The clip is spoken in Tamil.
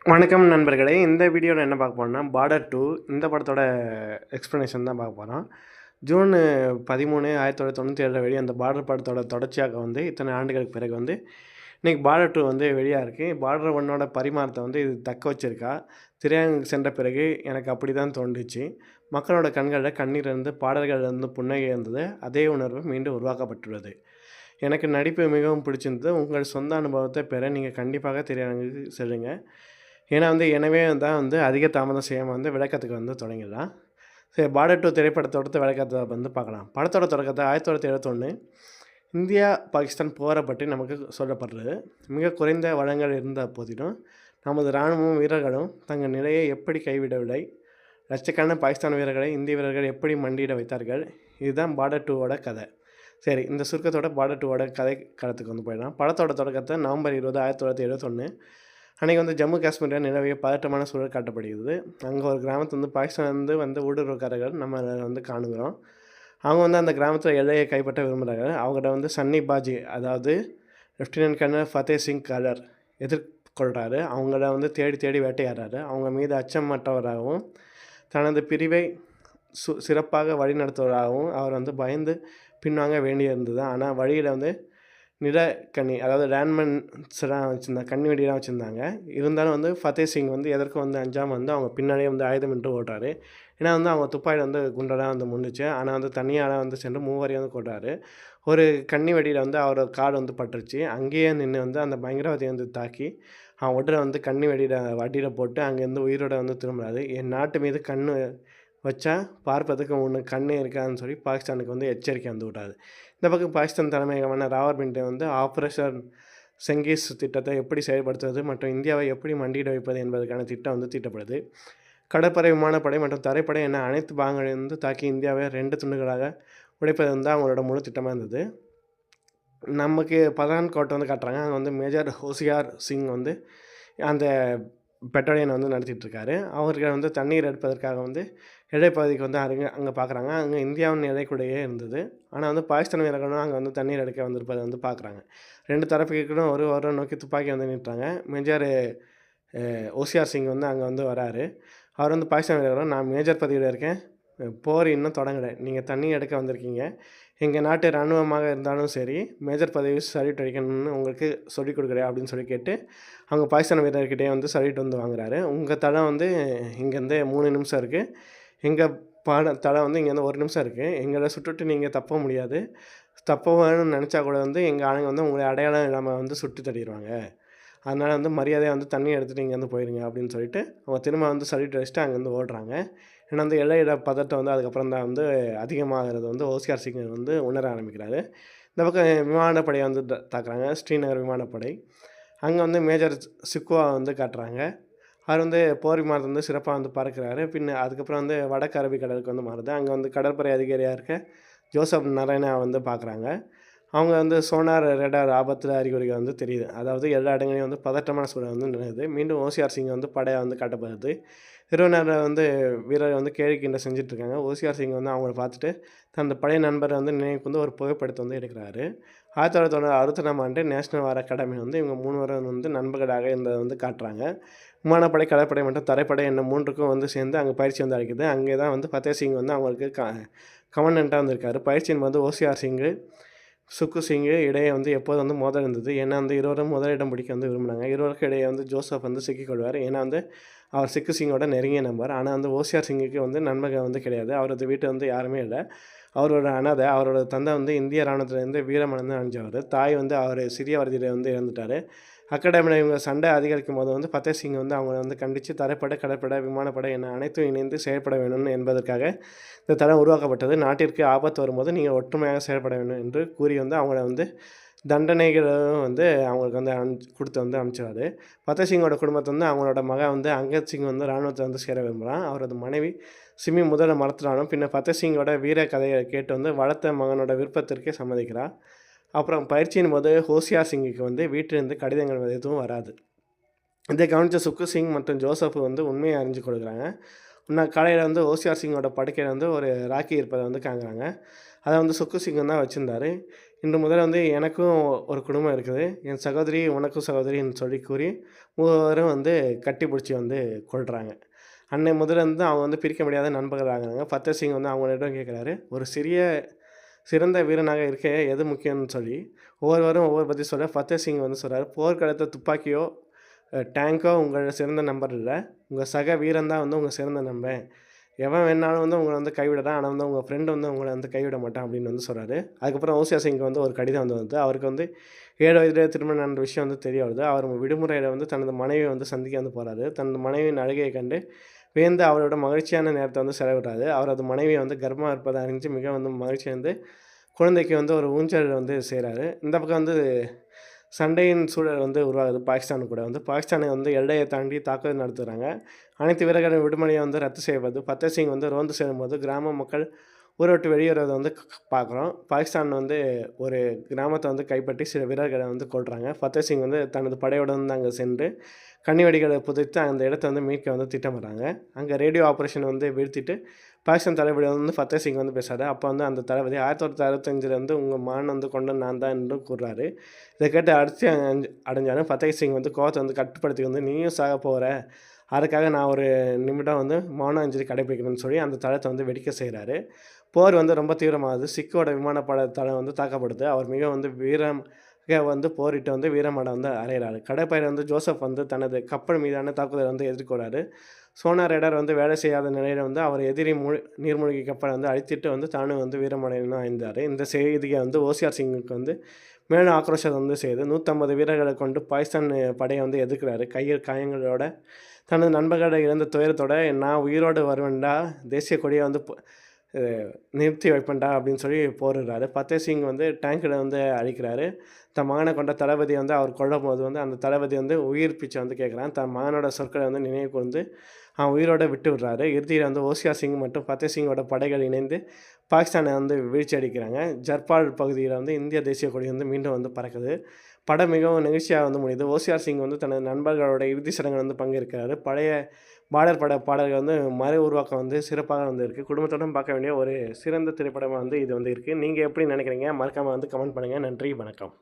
வணக்கம் நண்பர்களே. இந்த வீடியோவில் என்ன பார்க்க போறோம்னா, பார்டர் 2 இந்த படத்தோட எக்ஸ்ப்ளனேஷன் தான் பார்க்க போகிறோம். ஜூன் 13, 1997 வெளிய அந்த பார்டர் படத்தோட தொடர்ச்சியாக இத்தனை ஆண்டுகளுக்கு பிறகு இன்றைக்கி பார்டர் 2 வெளியாக இருக்குது. பார்டர் 1ஓட பரிமாணத்தை இது தக்க வச்சிருக்கா. திரையரங்குக்கு சென்ற பிறகு எனக்கு அப்படி தான் தோன்றுச்சு. மக்களோட கண்களில் கண்ணீர் இருந்து, பாடல்கள் புன்னகை இருந்தது. அதே உணர்வு மீண்டும் உருவாக்கப்பட்டுள்ளது. எனக்கு நடிப்பு மிகவும் பிடிச்சிருந்தது. உங்கள் சொந்த அனுபவத்தை பெற நீங்கள் கண்டிப்பாக திரையரங்குக்கு செல்லுங்க. ஏன்னா எனவே தான் அதிக தாமதம் செய்யாமல் விளக்கத்துக்கு தொடங்கிடலாம். சரி, பார்டர் 2 திரைப்படத்தோட விளக்கத்தை பார்க்கலாம். படத்தோட தொடக்கத்தை 1971 இந்தியா பாகிஸ்தான் போரை பற்றி நமக்கு சொல்லப்படுறது. மிக குறைந்த வளங்கள் இருந்த போதிலும் நமது இராணுவமும் வீரர்களும் தங்கள் நிலையை எப்படி கைவிடவில்லை. லட்சக்கணக்கான பாகிஸ்தான் வீரர்களை இந்திய வீரர்கள் எப்படி மண்டியிட வைத்தார்கள். இதுதான் பார்டர் 2ஓட கதை. சரி, இந்த சுருக்கத்தோட பார்டர் 2ஓட கதை களத்துக்கு போயிடலாம். படத்தோட தொடக்கத்தை நவம்பர் 20, 1971 அன்றைக்கி ஜம்மு காஷ்மீரில் நிலவிய பதட்டமான சூழல் காட்டப்படுகிறது. அங்கே ஒரு கிராமத்து பாகிஸ்தான் ஊடுருவக்காரர்கள் நம்ம காணுகிறோம். அவங்க அந்த கிராமத்தில் எல்லையை கைப்பற்ற விரும்புகிறாங்க. அவங்கள்ட்ட சன்னி பாஜி, அதாவது லெஃப்டினன்ட் கர்னல் ஃபத்தேஹ் சிங் கலர் எதிர்கொள்கிறாரு. அவங்கள தேடி தேடி வேட்டையாடுறாரு. அவங்க மீது அச்சமற்றவராகவும் தனது பிரிவை சிறப்பாக வழிநடத்துவதாகவும் அவர் பயந்து பின்வாங்க வேண்டியிருந்தது. ஆனால் வழியில் நிலக்கண்ணி, அதாவது லேண்ட்மன்ஸ்லாம் வச்சுருந்தாங்க, கண்ணி வெடிலாம் வச்சுருந்தாங்க. இருந்தாலும் ஃபத்தேஹ் சிங் எதற்கும் அஞ்சாமல் அவங்க பின்னாடியே ஆயுதம் என்று ஓடுறாரு. ஏன்னா அவங்க துப்பாக்கியில் குண்டெல்லாம் முன்னுச்சு. ஆனால் தனியால் சென்று மூவரையும் கொள்றாரு. ஒரு கண்ணி வெடியில் அவரோட கால் பட்டுருச்சு. அங்கேயே நின்று அந்த பயங்கரவாதியை தாக்கி அவன் உடலை கண்ணி வெடியில் வட்டியில் போட்டு அங்கேருந்து உயிரோட திரும்புறாரு. என் நாட்டு மீது கண் வச்சா பார்ப்பதுக்கு ஒன்று கண்ணே இருக்காதுன்னு சொல்லி பாகிஸ்தானுக்கு எச்சரிக்கை விட்டாரு. இந்த பக்கம் பாகிஸ்தான் தலைமையகமான ராவல்பிண்டி ஆப்ரேஷன் செங்கீஸ் திட்டத்தை எப்படி செயல்படுத்துவது மற்றும் இந்தியாவை எப்படி மண்டியிட வைப்பது என்பதற்கான திட்டம் தீட்டப்படுது. கடற்படை, விமானப்படை மற்றும் தரைப்படை என அனைத்து பாகங்களையும் தாக்கி இந்தியாவை 2 துண்டுகளாக உடைப்பது அவங்களோட முழு திட்டமாக இருந்தது. நமக்கு பதான்கோட்டை காட்டுறாங்க. அங்கே மேஜர் ஹோசியார் சிங் அந்த பெட்டாலியனை நடத்திட்டுருக்காரு. அவர்கள் தண்ணீர் எடுப்பதற்காக எல்லைப்பகுதிக்கு அங்கே பார்க்குறாங்க. அங்கே இந்தியாவின் எல்லைக்குள்ளேயே இருந்தது. ஆனால் பாகிஸ்தான் வீரர்களும் அங்கே தண்ணீர் எடுக்க வந்திருப்பதை பார்க்குறாங்க. 2 தரப்புகளும் ஒரு நோக்கி துப்பாக்கி நின்றுட்டாங்க. மேஜர் ஓசியார் சிங் அங்கே வராரு. அவர் பாகிஸ்தான் வீரர்களும், நான் மேஜர் பதவியில் இருக்கேன், போர் இன்னும் தொடங்கலை, நீங்கள் தண்ணி எடுக்க வந்திருக்கீங்க, எங்கள் நாட்டு இராணுவமாக இருந்தாலும் சரி மேஜர் பதவி சல்யூட் அடிக்கணும்னு உங்களுக்கு சொல்லிக் கொடுக்குறேன் அப்படின்னு சொல்லி கேட்டு அவங்க பாகிஸ்தான் வீரர்கிட்டே சல்யூட் வாங்குறாரு. உங்கள் தலை இங்கேருந்து 3 நிமிஷம் இருக்குது, எங்கள் தலை இங்கேருந்து 1 நிமிஷம் இருக்குது, எங்களை சுட்டுட்டு நீங்கள் தப்ப முடியாது, தப்பணும்னு நினச்சா கூட எங்கள் ஆளுங்க உங்களை அடையாளம் இல்லாமல் சுட்டு தள்ளிடுவாங்க, அதனால் மரியாதையாக தண்ணி எடுத்துகிட்டு இங்கேருந்து போயிடுங்க அப்படின்னு சொல்லிட்டு அவங்க திரும்ப சல்யூட் அடிச்சுட்டு அங்கேருந்து ஓடுறாங்க. ஏன்னா எல்லையிட பதட்டம் அதுக்கப்புறம் தான் அதிகமாகிறது ஓசியார் சிங் உணர ஆரம்பிக்கிறாரு. இந்த பக்கம் விமானப்படையை தாக்குறாங்க, ஸ்ரீநகர் விமானப்படை. அங்கே மேஜர் சிக்குவா காட்டுறாங்க. அவர் போர் விமானத்தை சிறப்பாக பறக்கிறாரு. அதுக்கப்புறம் வடக்கு அரபிக்கடலுக்கு மாறுது. அங்கே கடற்படை அதிகாரியாக இருக்க ஜோசப் நரேனா பார்க்குறாங்க. அவங்க சோனார் ரேடார் ஆபத்தில் அறிகுறிகள் தெரியுது. அதாவது எல்லா இடங்களையும் பதட்டமான சூழல் நினைவுது. மீண்டும் ஓசியார் சிங் படையை காட்டப்படுது. இரவு நேரம் வீரர் கேள்வி கிண்டல் செஞ்சிட்ருக்காங்க. ஓசியார் சிங் அவங்கள பார்த்துட்டு தனது பழைய நண்பரை நினைவுக்கு ஒரு புகைப்படத்தை எடுக்கிறாரு. 1962ஆம் ஆண்டு நேஷனல் வார் அகாடமி இவங்க 3 பேரும் நண்பர்களாக இருந்ததை காட்டுறாங்க. விமானப்படை, கடற்படை மற்றும் தரைப்படை என்ன 3க்கும் சேர்ந்து அங்கே பயிற்சி அளிக்குது. அங்கே தான் ஃபத்தேஹ் சிங் அவங்களுக்கு கமாண்டண்ட்டாக இருக்கார். பயிற்சியின் ஓசியார் சிங், சுக்கு சிங் இடையே எப்போது மோதல் இருந்தது. ஏன்னா இருவரும் முதலிடம் பிடிக்க விரும்பினாங்க. இருவருக்கு இடையே ஜோசப் சிக்கிக்கொள்வார். ஏன்னா அவர் சிக்கு சிங்கோட நெருங்கிய நம்பர். ஆனால் ஓசியார் சிங்குக்கு நண்பர்கள் கிடையாது. அவரது வீட்டு யாருமே இல்லை. அவரோட அனாதை. அவரோட தந்தை இந்திய இராணுவத்திலேருந்து வீரமடைந்து அணிஞ்சவர். தாய் அவர் சிறிய வயதில் இறந்துட்டார். அகாடமியில் இவங்க சண்டை அதிகரிக்கும் போது ஃபத்தேஹ் சிங் அவங்கள கண்டித்து தரைப்படை, கடற்படை, விமானப்படை என அனைத்தும் இணைந்து செயல்பட வேண்டும் என்பதற்காக இந்த தளம் உருவாக்கப்பட்டது. நாட்டிற்கு ஆபத்து வரும்போது நீங்கள் ஒற்றுமையாக செயல்பட வேண்டும் என்று கூறி அவங்கள தண்டனைகளும் அவங்களுக்கு கொடுத்து அனுப்பிச்சாரு. ஃபத்தேஹ் சிங்கோட குடும்பத்தை அவங்களோட மகன் அங்கத் சிங் இராணுவத்தை சேர விரும்புகிறான். அவரது மனைவி சிமி முதல்ல மறுத்துறாலும் பின்னர் ஃபத்தேஹ் சிங்கோட வீர கதையை கேட்டு வளர்த்த மகனோட விருப்பத்திற்கே சம்மதிக்கிறார். அப்புறம் பயிற்சியின் போது ஹோசியார் சிங்குக்கு வீட்டிலிருந்து கடிதங்கள் எதுவும் வராது. இதை கவனித்த சுக்கு சிங் மற்றும் ஜோசப் உண்மையை அறிஞ்சு கொடுக்குறாங்க. இன்னும் காலையில் ஹோசியார் சிங்கோட படுக்கையில் ஒரு ராக்கி இருப்பதை காங்குறாங்க. அதை சுக்கு சிங் தான் வச்சுருந்தார். இன்று முதல் வந்து எனக்கும் ஒரு குடும்பம் இருக்குது. என் சகோதரி, உனக்கும் சகோதரின்னு சொல்லி கூறி, மூவரும் வந்து கட்டி புடிச்சு வந்து கொல்றாங்க. அன்னை முதலிருந்து அவங்க வந்து பிரிக்க முடியாத நண்பர்கள் ஆகுறாங்க. ஃபத்தர் சிங் வந்து அவங்களிடம் கேட்குறாரு, ஒரு சிறந்த வீரனாக இருக்க எது முக்கியம்னு சொல்லி, ஒவ்வொருவரும் ஒவ்வொரு பதில் சொல்ல, ஃபத்தர் சிங் வந்து சொல்றாரு, போர்க்களத்த துப்பாக்கியோ, டேங்கோ உங்களோட சிறந்த நண்பர் இல்ல. உங்க சக வீரன் தான் வந்து உங்க சிறந்த நண்பன். எவன் வேணாலும் வந்து உங்கள வந்து கைவிடலாம். ஆனா வந்து உங்க ஃப்ரெண்ட் வந்து உங்கள வந்து கைவிட மாட்டான் அப்படின்னு வந்து சொல்றாரு. அதுக்கப்புறம் ஓசியா சிங்க்கு வந்து ஒரு கடிதம் வந்து வருது. அவருக்கு வந்து 7 வயதிலே திருமணம் நடந்த விஷயம் வந்து தெரிய வருது. அவர் விடுமுறையில வந்து தனது மனைவிய வந்து சந்திக்க வந்து போறாரு. தனது மனைவியின் அழுகையைக் கண்டு வியந்து அவரோட மகிழ்ச்சியான நேரத்த வந்து செலவிடுறாரு. அவரது மனைவி வந்து கர்ப்பமா இருப்பதை அறிஞ்சு மிக வந்து மகிழ்ச்சி அடைந்து குழந்தைக்கு வந்து ஒரு ஊஞ்சல் வந்து செய்றாரு. இந்த பக்கம் வந்து சண்டையின் சூழல் வந்து உருவாகுது பாகிஸ்தான் கூட. வந்து பாகிஸ்தானை வந்து எல்லையை தாண்டி தாக்குதல் நடத்துறாங்க. அனைத்து வீரர்களின் விடுமுறையை வந்து ரத்து செய்யப்படுது. ஃபத்தர் சிங் வந்து ரோந்து செல்லும்போது கிராம மக்கள் ஊர விட்டு வெளியேறத வந்து பார்க்குறோம். பாகிஸ்தான் வந்து ஒரு கிராமத்த வந்து கைப்பற்றி சில வீரர்கள வந்து கொல்றாங்க. ஃபத்தர் சிங் வந்து தனது படையுடன் வந்து அங்க சென்று கண்ணி வெடிகளை புதைத்து அந்த இடத்த வந்து மீட்க வந்து திட்டமிடுறாங்க. அங்க ரேடியோ ஆப்பரேஷன் வந்து வீழ்த்திட்டு பாகிஸ்தான் தளபதி வந்து ஃபத்தர் சிங் வந்து பேசுறாரு. அப்போ வந்து அந்த தளபதி 1965 வந்து உங்க மான் வந்து கொண்டது நான் தான் என்று கூறுறாரு. இத கேட்டு அதிர்ச்சி அடைஞ்சாலும் ஃபத்தர் சிங் வந்து கோவத்த வந்து கட்டுப்படுத்தி வந்து நீயும் சாக போற. அதுக்காக நான் ஒரு நிமிடம் வந்து மௌன அஞ்சலி கடைப்பிடிக்கணும்னு சொல்லி அந்த தளத்த வந்து வெடிக்க செய்றாரு. போர் வந்து ரொம்ப தீவிரமாகுது. சிக்கோட விமானப்பட தளம் வந்து தாக்கப்படுது. அவர் மிக வந்து வந்து போரிட்டு வந்து வீரமரணம் வந்து அடையிறாரு. கடற்படையில் வந்து ஜோசப் வந்து தனது கப்பல் மீதான தாக்குதலை வந்து எதிர்கொள்றாரு. சோனார் ரேடார் வந்து வேலை செய்யாத நிலையில வந்து அவர் எதிரி நீர்மூழ்கி கப்பலை வந்து அழித்திட்டு வந்து தானும் வந்து வீரமடையணும்னு அடைந்தார். இந்த செய்தியை வந்து ஓசியார் சிங்குக்கு வந்து மேலும் ஆக்ரோஷம் வந்து செய்யுது. 150 வீரர்களை கொண்டு பாகிஸ்தான் படையை வந்து எதிர்க்கிறாரு. கையில் காயங்களோட தனது நண்பர்களை இழந்த துயரத்தோட நான் உயிரோடு வருவேன்டா, தேசிய கொடியை வந்து அ நிறுத்தி வைப்பேன்டா அப்படின்னு சொல்லி போரிடுறாரு. ஃபத்தர் சிங் வந்து டேங்க்ல வந்து அழிக்கிறாரு. தன் மகனை கொண்ட தளபதியை வந்து அவர் கொல்லும்போது வந்து அந்த தளபதி வந்து உயிர் பிச்சை வந்து கேட்குறான். தன் மகனோட சொற்களை வந்து நினைவு கூர்ந்து அவன் உயிரோட விட்டு விடுறாரு. இறுதியில் வந்து ஓசியா சிங் மற்றும் ஃபத்தர் சிங்கோட படைகள் இணைந்து பாகிஸ்தானை வந்து வீழ்ச்சி அடிக்கிறாங்க. ஜர்பால் பகுதியில் வந்து இந்திய தேசிய கொடி வந்து மீண்டும் வந்து பறக்குது. படம் மிகவும் நெகிழ்ச்சியாக வந்து முடியுது. ஓசியார் சிங் வந்து தனது நண்பர்களோட இறுதி சடங்கில் வந்து பங்கேற்கிறாரு. பழைய பார்டர் பட பாடல்கள் வந்து மறு உருவாக்கம் வந்து சிறப்பாக வந்து இருக்குது. குடும்பத்துடன் பார்க்க வேண்டிய ஒரு சிறந்த திரைப்படமாக வந்து இது வந்து இருக்குது. நீங்கள் எப்படி நினைக்கிறீங்க? மறக்காமல் வந்து கமெண்ட் பண்ணுங்கள். நன்றி, வணக்கம்.